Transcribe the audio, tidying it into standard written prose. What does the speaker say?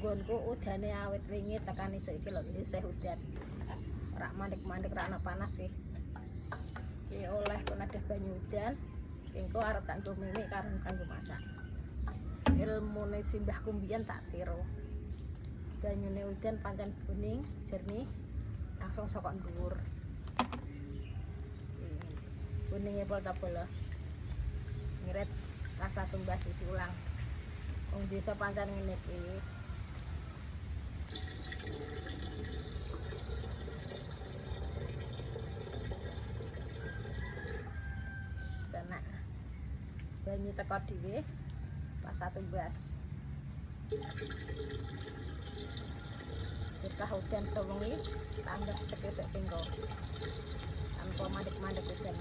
nggonku udane awit wingi tekan isuk iki lho isih udan. Ora mandek-mandek ra ana panas sih. Iki oleh kok ada banyu udan. Engko arep tak nggo mimi kanggo masak. Ilmune simbahku mbiyen tak tiru. Banyune udan pancen kuning, jernih, langsung saka dhuwur. Kuningnya pol-pol ngirit rasa tumbas isi ulang. Wong desa pancen ngene iki. Sebenak banyu teko dhewe rasa tumbas. Kita udan sewengi tambah sekesuk pinggo tanpa mandek-mandek udan.